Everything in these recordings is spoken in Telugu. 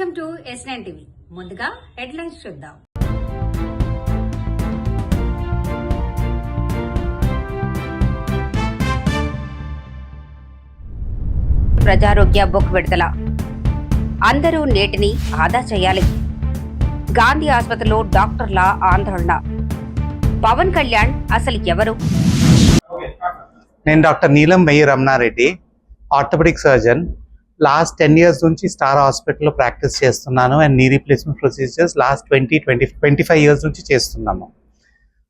Welcome to S9 TV. ముందుగా హెడ్లైన్స్ చూద్దాం. ప్రజారోగ్య బుక్ విడుదల. అందరూ నేటిని ఆదా చేయాలి. గాంధీ ఆసుపత్రిలో డాక్టర్ల ఆందోళన. పవన్ కళ్యాణ్ అసలు ఎవరు? నేను డాక్టర్ నీలం మెయ్యి Ramanareddy, orthopaedic surgeon. Last 10 years నుంచి స్టార్ హాస్పిటల్లో ప్రాక్టీస్ చేస్తున్నాను and knee replacement procedures last 25 years నుంచి చేస్తున్నాము.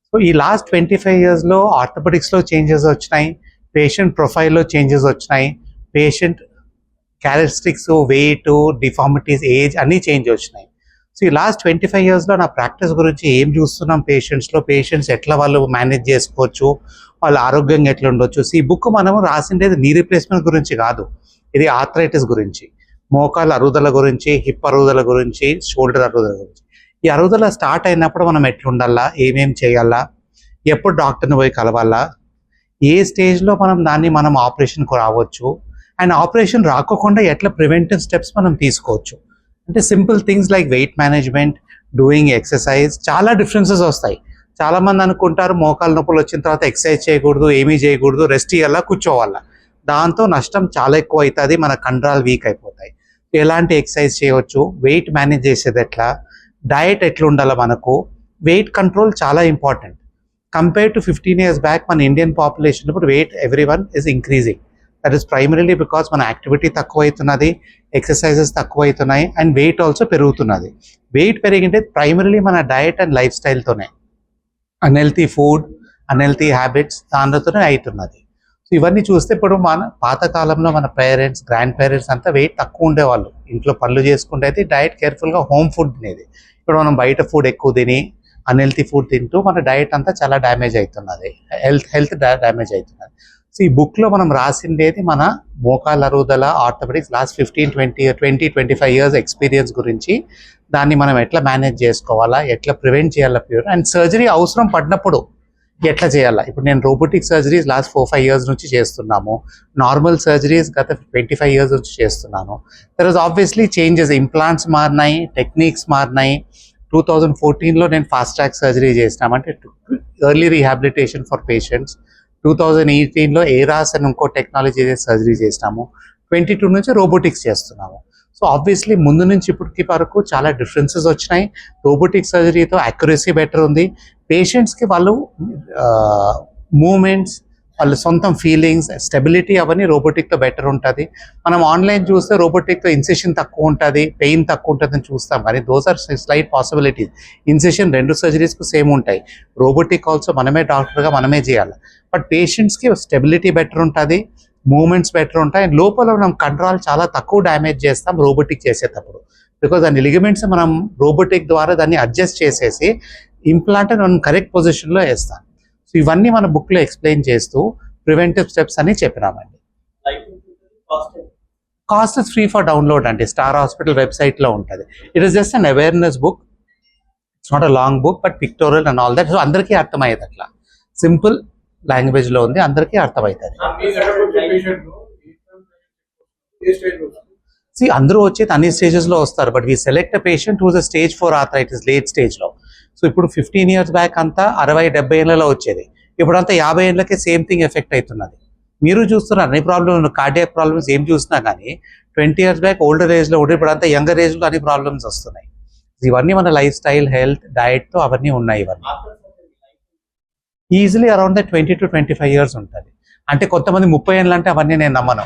సో ఈ లాస్ట్ 25 yearsలో ఆర్థోపెడిక్స్లో చేంజెస్ వచ్చినాయి, పేషెంట్ ప్రొఫైల్లో చేంజెస్ వచ్చినాయి, patient characteristics, wait, deformities, age అన్నీ చేంజ్ వచ్చినాయి. సో ఈ లాస్ట్ 25 yearsలో నా ప్రాక్టీస్ గురించి ఏం చూస్తున్నాం, పేషెంట్స్ ఎట్లా వాళ్ళు మేనేజ్ చేసుకోవచ్చు, వాళ్ళ ఆరోగ్యంగా ఎట్లా ఉండొచ్చు. సో ఈ బుక్ మనం రాసిండేది నీ రీప్లేస్మెంట్ గురించి కాదు, ఇది ఆర్థరైటిస్ గురించి, మోకాళ్ళ అరుగుదల గురించి, హిప్ అరుగుదల గురించి, షోల్డర్ అరుగుదల గురించి. ఈ అరుగుదల స్టార్ట్ అయినప్పుడు మనం ఎట్లుండాలా, ఏమేం చేయాలా, ఎప్పుడు డాక్టర్ని పోయి కలవాలా, ఏ స్టేజ్లో మనం ఆపరేషన్కు రావచ్చు, అండ్ ఆపరేషన్ రాకోకుండా ఎట్లా ప్రివెంటివ్ స్టెప్స్ మనం తీసుకోవచ్చు. అంటే simple things like weight management, doing exercise. చాలా డిఫరెన్సెస్ వస్తాయి. చాలామంది అనుకుంటారు మోకాళ్ళ నొప్పులు వచ్చిన తర్వాత ఎక్సర్సైజ్ చేయకూడదు, ఏమీ చేయకూడదు, రెస్ట్ ఇవ్వాలా, కూర్చోవాలా. దాంతో నష్టం చాలా ఎక్కువ అవుతుంది, మన కండరాలు వీక్ అయిపోతాయి. ఎలాంటి ఎక్సర్సైజ్ చేయవచ్చు, వెయిట్ మేనేజ్ చేసేది ఎట్లా, డయట్ ఎట్లా ఉండాలి, మనకు వెయిట్ కంట్రోల్ చాలా important. Compare to 15 years back మన ఇండియన్ పాపులేషన్ ఇప్పుడు weight everyone is increasing. That is primarily because మన యాక్టివిటీ తక్కువ అవుతున్నది, ఎక్సర్సైజెస్ తక్కువ అవుతున్నాయి అండ్ వెయిట్ ఆల్సో పెరుగుతున్నది. వెయిట్ పెరిగింటే ప్రైమరీలీ మన డయట్ అండ్ లైఫ్ స్టైల్తోనే, అన్హెల్తీ ఫుడ్, అన్హెల్తీ హ్యాబిట్స్ దానితోనే అవుతున్నది. సో ఇవన్నీ చూస్తే ఇప్పుడు మన పాతకాలంలో మన పేరెంట్స్, గ్రాండ్ పేరెంట్స్ అంతా వెయిట్ తక్కువ ఉండేవాళ్ళు, ఇంట్లో పనులు చేసుకుంటే అయితే డయట్ కేర్ఫుల్గా హోమ్ ఫుడ్ తినేది. ఇప్పుడు మనం బయట ఫుడ్ ఎక్కువ తిని అన్హెల్తీ ఫుడ్ తింటూ మన డయట్ అంతా చాలా డ్యామేజ్ అవుతున్నది, హెల్త్ డ్యామేజ్ అవుతున్నది. సో ఈ బుక్లో మనం రాసిండేది మన మోకాళ్ళ అరుగుదల, ఆర్థోపెడిక్స్ లాస్ట్ 15-20-25 years ఎక్స్పీరియన్స్ గురించి. దాన్ని మనం ఎట్లా మేనేజ్ చేసుకోవాలా, ఎట్లా ప్రివెంట్ చేయాలా ప్యూర్, అండ్ సర్జరీ అవసరం పడినప్పుడు ఎట్లా చేయాలా. ఇప్పుడు నేను రోబోటిక్ సర్జరీస్ లాస్ట్ 4-5 years నుంచి చేస్తున్నాము, నార్మల్ సర్జరీస్ గత 25 years నుంచి చేస్తున్నాను. There is obviously changes, implants మారినాయి, టెక్నిక్స్ మారినాయి. 2014లో నేను ఫాస్ట్ ట్రాక్ సర్జరీ చేసినాము, అంటే ఎర్లీ రీహాబిలిటేషన్ ఫర్ పేషెంట్స్. 2018లో ఏరాస్ అని ఇంకో టెక్నాలజీ సర్జరీ చేసినాము. 22 నుంచి రోబోటిక్స్ చేస్తున్నాము. సో ఆబ్వియస్లీ ముందు నుంచి ఇప్పటికి వరకు చాలా డిఫరెన్సెస్ వచ్చినాయి. రోబోటిక్ సర్జరీతో అక్యురసీ బెటర్ ఉంది, పేషెంట్స్కి వాళ్ళు మూమెంట్స్, వాళ్ళ సొంతం ఫీలింగ్స్, స్టెబిలిటీ అవన్నీ రోబోటిక్తో బెటర్ ఉంటుంది. మనం ఆన్లైన్ చూస్తే రోబోటిక్తో ఇన్సెషన్ తక్కువ ఉంటుంది, పెయిన్ తక్కువ ఉంటుంది అని చూస్తాం, కానీ those are slight possibilities. Incision 2 సర్జరీస్కి సేమ్ ఉంటాయి, రోబోటిక్ ఆల్సో మనమే డాక్టర్గా మనమే చేయాలి. బట్ పేషెంట్స్కి స్టెబిలిటీ బెటర్ ఉంటుంది, మూమెంట్స్ బెటర్ ఉంటాయి, అండ్ లోపల మనం కండరాలు చాలా తక్కువ డ్యామేజ్ చేస్తాం రోబోటిక్ చేసేటప్పుడు. బికాజ్ దాని లిగమెంట్స్ మనం రోబోటిక్ ద్వారా దాన్ని అడ్జస్ట్ చేసేసి ఇంప్లాంట్ మనం కరెక్ట్ పొజిషన్లో వేస్తాం. సో ఇవన్నీ మన బుక్లో ఎక్స్ప్లెయిన్ చేస్తూ ప్రివెంటివ్ స్టెప్స్ అని చెప్పినామండి. Cost is free for download అండి, స్టార్ హాస్పిటల్ వెబ్సైట్లో ఉంటుంది. It is just an awareness book, it's not a long book but pictorial and all that. So అందరికీ అర్థమయ్యేది, అట్లా సింపుల్ లాంగ్వేజ్లో ఉంది, అందరికీ అర్థమవుతుంది. అందరూ వచ్చేది అన్ని స్టేజెస్లో వస్తారు, but we select a patient whose a stage 4 arthritis, late స్టేజ్లో. సో ఇప్పుడు 15 years బ్యాక్ అంతా 60-70 ఏళ్లలో వచ్చేది, ఇప్పుడంతా 50 ఏళ్ళకే సేమ్ థింగ్ ఎఫెక్ట్ అవుతున్నది. మీరు చూస్తున్నారు అన్ని ప్రాబ్లమ్స్, కార్డియాక్ ప్రాబ్లమ్స్ ఏం చూసినా కానీ 20 years బ్యాక్ ఓల్డర్ ఏజ్లో ఉంటే ఇప్పుడంతా యంగర్ ఏజ్లో అన్ని ప్రాబ్లమ్స్ వస్తున్నాయి. ఇవన్నీ మన లైఫ్ స్టైల్, హెల్త్, డయట్తో అవన్నీ ఉన్నాయి. ఇవన్నీ ఈజీలీ అరౌండ్ 20-25 years ఉంటుంది. అంటే కొంతమంది 30 ఏళ్ళు అంటే అవన్నీ నేను నమ్మను,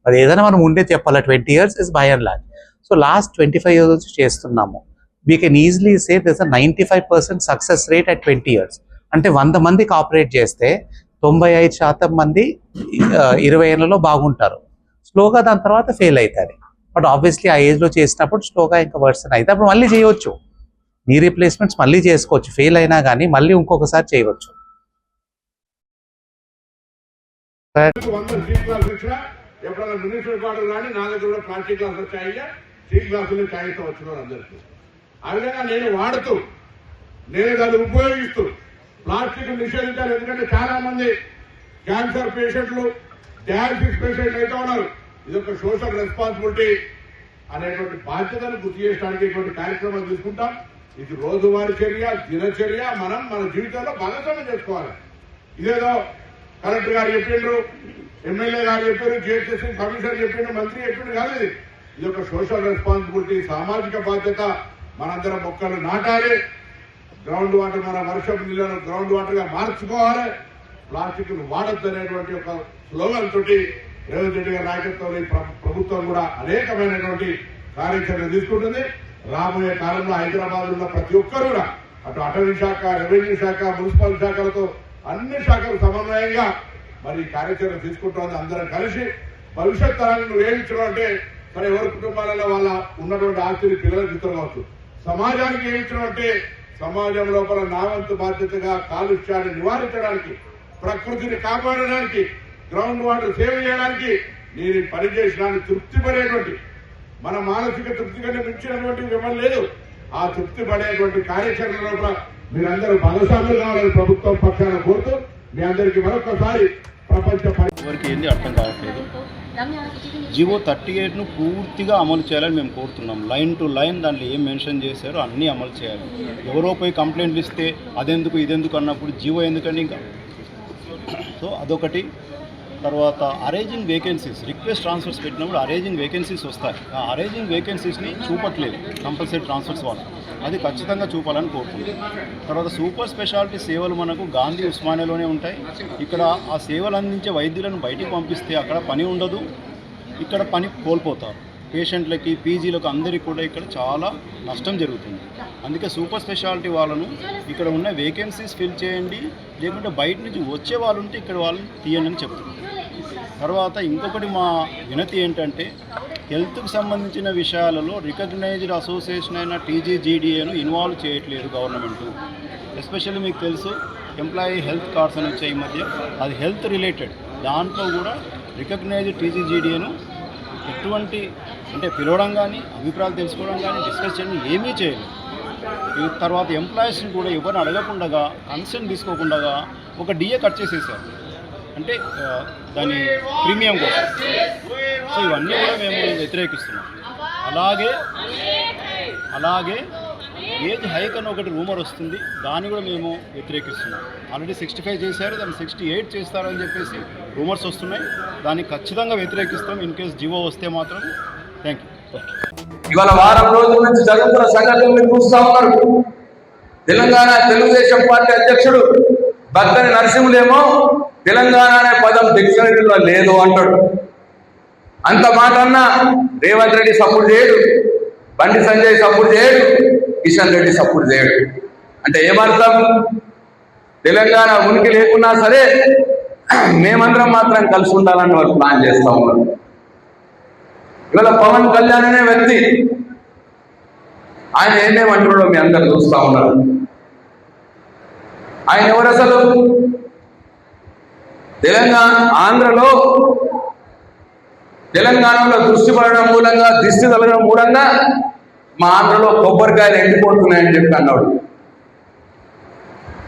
అది ఏదైనా మనం ఉండే చెప్పాలా. 20 years is by and large. So last 25 years నుంచి చేస్తున్నాము. We can easily say this a 95% success rate at 20 years. అంటే 100 మందికి ఆపరేట్ చేస్తే 95% మంది 20 ఏళ్లలో బాగుంటారు. స్లోగా దాని తర్వాత ఫెయిల్ అవుతుంది. బట్ ఆబ్వియస్లీ ఆ ఏజ్లో చేసినప్పుడు స్లోగా ఇంకా వర్సన్ అయితే అప్పుడు మళ్ళీ చేయవచ్చు, నీ రీప్లేస్మెంట్స్ మళ్ళీ చేసుకోవచ్చు, ఫెయిల్ అయినా కానీ మళ్ళీ ఇంకొకసారి చేయవచ్చు. ఎప్పుడైనా మినిస్టర్ గారు కానీ నా దగ్గర కూడా ప్లాస్టిక్ గ్లాస్ వచ్చాయి, స్టీల్ గ్లాసులు ఛాయ్తో వచ్చిన అందరికీ. ఆ విధంగా నేను వాడుతూ, నేను దాన్ని ఉపయోగిస్తూ ప్లాస్టిక్ నిషేధించాలి. ఎందుకంటే చాలా మంది క్యాన్సర్ పేషెంట్లు, డయాలసిస్ పేషెంట్లు అయితే ఉన్నారు. ఇది ఒక సోషల్ రెస్పాన్సిబిలిటీ. అనేటువంటి బాధ్యతను గుర్తు చేయడానికి ఇటువంటి కార్యక్రమాలు తీసుకుంటాం. ఇది రోజువారీ చర్య, దినచర్య, మనం మన జీవితంలో భాగస్వామ్యం చేసుకోవాలి. ఇదేదో కలెక్టర్ గారు చెప్పిండ్రు, ఎమ్మెల్యే గారు చెప్పారు, జిహెచ్ఎస్సీ కమిషనర్ చెప్పిండ్రు, మంత్రి చెప్పిండ్రు కాదు. ఇది ఒక సోషల్ రెస్పాన్సిబిలిటీ, సామాజిక బాధ్యత. మనందరం మొక్కలు నాటాలి. గ్రౌండ్ వాటర్, మన వర్షపు నీళ్ళను గ్రౌండ్ వాటర్ గా మార్చుకోవాలి. ప్లాస్టిక్ ను వాడద్దు అనేటువంటి ఒక స్లోగన్ తోటి రేవంత్ రెడ్డి గారి నాయకత్వంలో ఈ ప్రభుత్వం కూడా అనేకమైనటువంటి కార్యాచరణ తీసుకుంటుంది. రాబోయే కాలంలో హైదరాబాద్ ఉన్న ప్రతి ఒక్కరు కూడా అటు అటవీ శాఖ, రెవెన్యూ శాఖ, మున్సిపల్ శాఖలతో అన్ని శాఖలు సమన్వయంగా మరి కార్యాచరణ తీసుకుంటోంది. అందరం కలిసి భవిష్యత్ తరాలను వేయించడం అంటే మరి ఎవరి కుటుంబాలలో వాళ్ళ ఉన్నటువంటి ఆస్తిని పిల్లలకు ఇవ్వచ్చు. సమాజానికి ఏమించడం అంటే సమాజం లోపల నా వంతు బాధ్యతగా కాలుష్యాన్ని నివారించడానికి, ప్రకృతిని కాపాడడానికి, గ్రౌండ్ వాటర్ సేవ్ చేయడానికి నేను పని చేసినాన్ని తృప్తి పడేటువంటి, మన మానసిక తృప్తి కంటే మించినటువంటి విమల్ లేదు. ఆ తృప్తి పడేటువంటి కార్యాచరణ లోపల మీరందరూ భాగస్వాములు కావాలని ప్రభుత్వం పక్షాన కోరుతూ మీ అందరికీ మరొకసారి ప్రపంచ ఎవరికి ఏంది అర్థం కావట్లేదు. జివో 38ను పూర్తిగా అమలు చేయాలని మేము కోరుతున్నాం. లైన్ టు లైన్ దాంట్లో ఏం మెన్షన్ చేశారో అన్నీ అమలు చేయాలి. ఎవరో పోయి కంప్లైంట్లు ఇస్తే అదెందుకు ఇదెందుకు అన్నప్పుడు జివో ఎందుకండి ఇంకా. సో అదొకటి. తర్వాత అరేంజింగ్ వేకెన్సీస్, రిక్వెస్ట్ ట్రాన్స్ఫర్స్ పెట్టినప్పుడు అరేంజింగ్ వేకెన్సీస్ వస్తాయి. ఆ అరేంజింగ్ వేకెన్సీస్ని చూపట్లేదు కంపల్సరీ ట్రాన్స్ఫర్స్ వాళ్ళు. అది ఖచ్చితంగా చూపాలని కోరుతుంది. తర్వాత సూపర్ స్పెషాలిటీ సేవలు మనకు గాంధీ ఉస్మానియాలోనే ఉంటాయి. ఇక్కడ ఆ సేవలు అందించే వైద్యులను బయటికి పంపిస్తే అక్కడ పని ఉండదు, ఇక్కడ పని కోల్పోతారు. పేషెంట్లకి, పీజీలకు, అందరికీ కూడా ఇక్కడ చాలా నష్టం జరుగుతుంది. అందుకే సూపర్ స్పెషాలిటీ వాళ్ళను ఇక్కడ ఉన్న వేకెన్సీస్ ఫిల్ చేయండి, లేకుంటే బయట నుంచి వచ్చే వాళ్ళు ఉంటే ఇక్కడ వాళ్ళని తీయండి అని చెప్తున్నారు. తర్వాత ఇంకొకటి మా వినతి ఏంటంటే, హెల్త్కి సంబంధించిన విషయాలలో రికగ్నైజ్డ్ అసోసియేషన్ అయిన టీజీజీడీఏను ఇన్వాల్వ్ చేయట్లేదు గవర్నమెంటు. ఎస్పెషల్లీ మీకు తెలుసు ఎంప్లాయీ హెల్త్ కార్డ్స్ అని వచ్చాయి ఈ మధ్య, అది హెల్త్ రిలేటెడ్. దాంట్లో కూడా రికగ్నైజ్డ్ టీజీజీడీఏను ఎటువంటి అంటే పిలవడం కానీ, అభిప్రాయాలు తెలుసుకోవడం కానీ, డిస్కస్ చేయడం ఏమీ చేయలేదు. తర్వాత ఎంప్లాయీస్ని కూడా ఎవరిని అడగకుండా, కన్సర్న్ తీసుకోకుండా ఒక డిఏ కట్ చేసేసారు, అంటే దాని ప్రీమియం కోసం. సో ఇవన్నీ కూడా మేము వ్యతిరేకిస్తున్నాం. అలాగే ఏజ్ హైక్ అని ఒకటి రూమర్ వస్తుంది, దాన్ని కూడా మేము వ్యతిరేకిస్తున్నాం. ఆల్రెడీ 65 చేశారు, దాన్ని 68 చేస్తారని చెప్పేసి రూమర్స్ వస్తున్నాయి. దాన్ని ఖచ్చితంగా వ్యతిరేకిస్తాం. ఇన్ కేసు జివో వస్తే మాత్రం. Thank you. ఇవాళ వారం రోజుల నుంచి జరుగుతున్న సంఘటనలు చూస్తూ ఉన్నారు. తెలంగాణ తెలుగుదేశం పార్టీ అధ్యక్షుడు బద్దరి నరసింహులేమో తెలంగాణ అనే పదం డిక్షనరీలో లేదు అంటాడు. అంత మాట అన్నా రేవంత్ రెడ్డి సపోర్ట్ చేయడు, బండి సంజయ్ సపోర్ట్ చేయడు, కిషన్ రెడ్డి సపోర్ట్ చేయడు. అంటే ఏమర్థం? తెలంగాణ ఉనికి లేకున్నా సరే మేమందరం మాత్రం కలిసి ఉండాలని వాళ్ళు ప్లాన్ చేస్తూ ఉన్నారు. ఇవాళ పవన్ కళ్యాణ్ అనే వ్యక్తి, ఆయన ఏమేమంటున్నాడో మీ అందరు చూస్తూ ఉన్నారు. ఆయన ఎవరు అసలు? తెలంగాణలో దృష్టి పడడం మూలంగా, దిష్టి తగలడం మూలంగా మా ఆంధ్రలో కొబ్బరికాయలు ఎండిపోతున్నాయని చెప్పి అన్నాడు.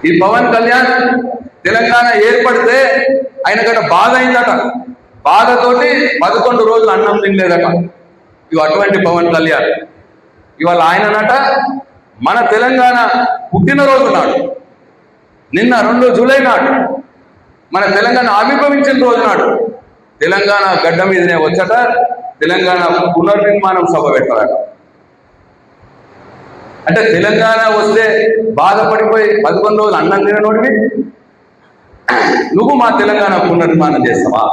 ఈ పవన్ కళ్యాణ్ తెలంగాణ ఏర్పడితే ఆయనకట బాధ అయిందట. బాధతోటి 11 రోజులు అన్నం తినలేదట. ఇవి అటువంటి పవన్ కళ్యాణ్. ఇవాళ ఆయననట మన తెలంగాణ పుట్టినరోజు నాడు, నిన్న 2 జూలై నాడు, మన తెలంగాణ ఆవిర్భవించిన రోజు నాడు తెలంగాణ గడ్డ మీదనే వచ్చట తెలంగాణ పునర్నిర్మాణం సభ పెట్టారట. అంటే తెలంగాణ వస్తే బాధపడిపోయి 11 రోజులు అన్నం తిననోడివి నువ్వు మా తెలంగాణ పునర్నిర్మాణం చేస్తావా?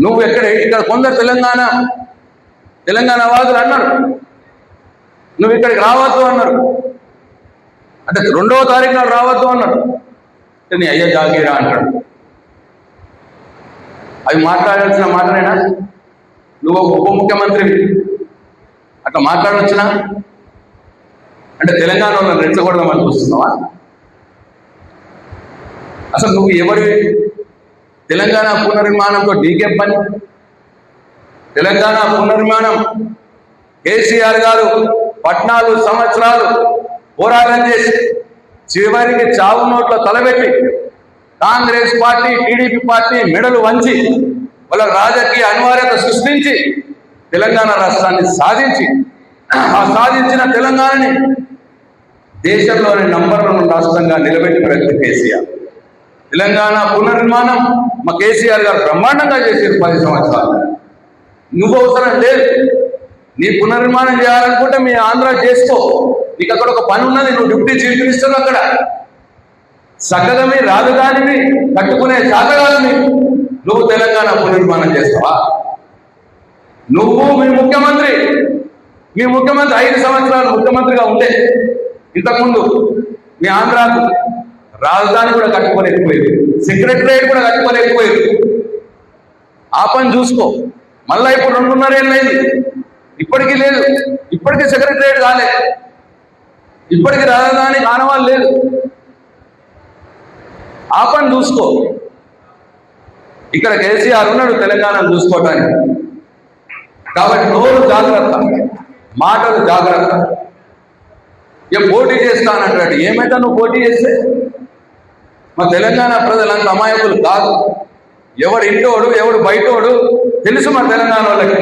నువ్వు ఇక్కడ కొందరు తెలంగాణ వాదులు అన్నారు నువ్వు ఇక్కడికి రావద్దు అన్నారు. అంటే 2వ తారీఖు నాడు రావద్దు అన్నారు. నీ అయ్య జాగీరా అంటాడు. అవి మాట్లాడాల్సిన మాటనేనా? నువ్వు ఒక ఉప ముఖ్యమంత్రివి, అట్లా మాట్లాడవచ్చునా? అంటే తెలంగాణ వాళ్ళని రెచ్చగొడదామని చూస్తున్నావా? అసలు నువ్వు ఎవరివి? తెలంగాణ పునర్నిర్మాణంతో నీకేం పని? తెలంగాణ పునర్నిర్మాణం కేసీఆర్ గారు 14 సంవత్సరాలు పోరాటం చేసి చివరికి చావు నోట్లో తలబెట్టి కాంగ్రెస్ పార్టీ, టీడీపీ పార్టీ మెడలు వంచి వాళ్ళ రాజకీయ అనివార్యత సృష్టించి తెలంగాణ రాష్ట్రాన్ని సాధించి ఆ సాధించిన తెలంగాణని దేశంలోని నంబర్ 1 రాష్ట్రంగా నిలబెట్టిన వ్యక్తి కేసీఆర్. తెలంగాణ పునర్నిర్మాణం మా కేసీఆర్ గారు బ్రహ్మాండంగా చేశారు 10 సంవత్సరాలు. నువ్వు అవసరం లేదు, నీ పునర్నిర్మాణం చేయాలనుకుంటే మీ ఆంధ్ర చేసుకో, నీకు అక్కడ ఒక పని ఉన్నది, నువ్వు డిప్యూటీ చీఫ్ మినిస్టర్ అక్కడ చక్కగా మీ రాజధానిని కట్టుకునే చాతగాలని నువ్వు తెలంగాణ పునర్నిర్మాణం చేస్తావా? నువ్వు మీ ముఖ్యమంత్రి 5 సంవత్సరాలు ముఖ్యమంత్రిగా ఉండే ఇంతకుముందు మీ ఆంధ్రాకు రాజధాని కూడా కట్టుకోలేకపోయారు, సెక్రటరియట్ కూడా కట్టుకోలేకపోయారు. ఆ పని చూసుకో. మళ్ళా ఇప్పుడు 2.5 ఏళ్ళు అయింది, ఇప్పటికీ లేదు, ఇప్పటికీ సెక్రటరియట్ కాలేదు, ఇప్పటికీ రాజధాని కానవాళ్ళు లేదు. ఆ పని చూసుకో. ఇక్కడ కేసీఆర్ ఉన్నాడు తెలంగాణను చూసుకోవటానికి. కాబట్టి నోరు జాగ్రత్త, మాటలు జాగ్రత్త. పోటీ చేస్తానంటాడు, ఏమైతే నువ్వు పోటీ చేస్తే? మా తెలంగాణ ప్రజలంత అమాయకులు కాదు. ఎవడు ఇంటోడు ఎవడు బయటోడు తెలుసు మా తెలంగాణ వాళ్ళకి.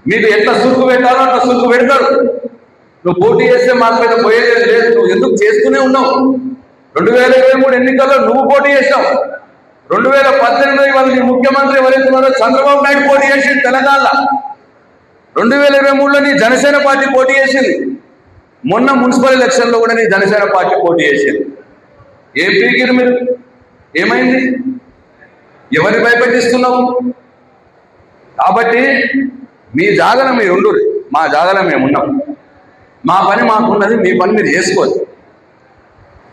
మీకు ఎట్లా సురుకు పెట్టాలో అట్లా సురుకు పెడతారు. నువ్వు పోటీ చేస్తే మాకు మీద పోయేది లేదు. నువ్వు ఎందుకు చేస్తూనే ఉన్నావు? 2023 ఎన్నికల్లో నువ్వు పోటీ చేసావు. 2018 వాళ్ళ నీ ముఖ్యమంత్రి ఎవరైతున్నారో చంద్రబాబు నాయుడు పోటీ చేసింది తెలంగాణలో. 2023లో నీ జనసేన పార్టీ పోటీ చేసింది. మొన్న మున్సిపల్ ఎలక్షన్లో కూడా నీ జనసేన పార్టీ పోటీ చేసింది. ఏం పీకిరు మీరు? ఏమైంది? ఎవరిని భయపెట్టిస్తున్నావు? కాబట్టి మీ జాగల మీరు ఉండు, మా జాగల మేము ఉన్నాం. మా పని మాకున్నది, మీ పని మీరు చేసుకోవాలి.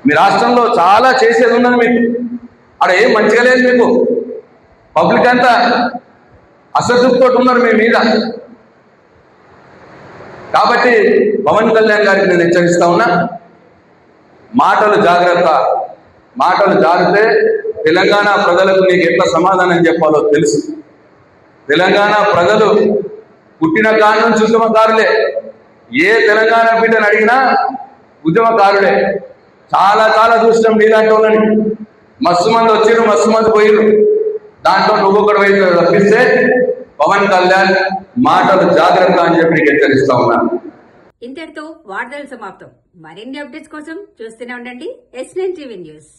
మీ రాష్ట్రంలో చాలా చేసేది ఉన్నది మీకు. అక్కడ ఏం మంచిగా లేదు మీకు. పబ్లిక్ అంతా అసంతృప్తితో ఉన్నారు మీ మీద. కాబట్టి పవన్ కళ్యాణ్ గారికి నేను హెచ్చరిస్తా ఉన్నా, మాటలు జాగ్రత్త. మాటలు జారితే తెలంగాణ ప్రజలకు నీకు ఎట్లా సమాధానం చెప్పాలో తెలుసు. తెలంగాణ ప్రజలు పుట్టిన కాడి నుంచి ఉద్యమకారులే. ఏ తెలంగాణ బిడ్డను అడిగినా ఉద్యమకారులే. చాలా చాలా చూసినాం నీలాంటి వాళ్ళని. మస్తు మంది వచ్చిర్రు, మస్తు మంది పోయిర్రు. దాంట్లో నువ్వు ఒకటి వైపు తప్పిస్తే పవన్ కళ్యాణ్ మాటలు జాగ్రత్త అని చెప్పి నీకు హెచ్చరిస్తా ఉన్నాను. ఇంతటితో వార్తలు సమాప్తం. మరిన్ని అప్డేట్స్ కోసం చూస్తూనే ఉండండి S9 TV న్యూస్.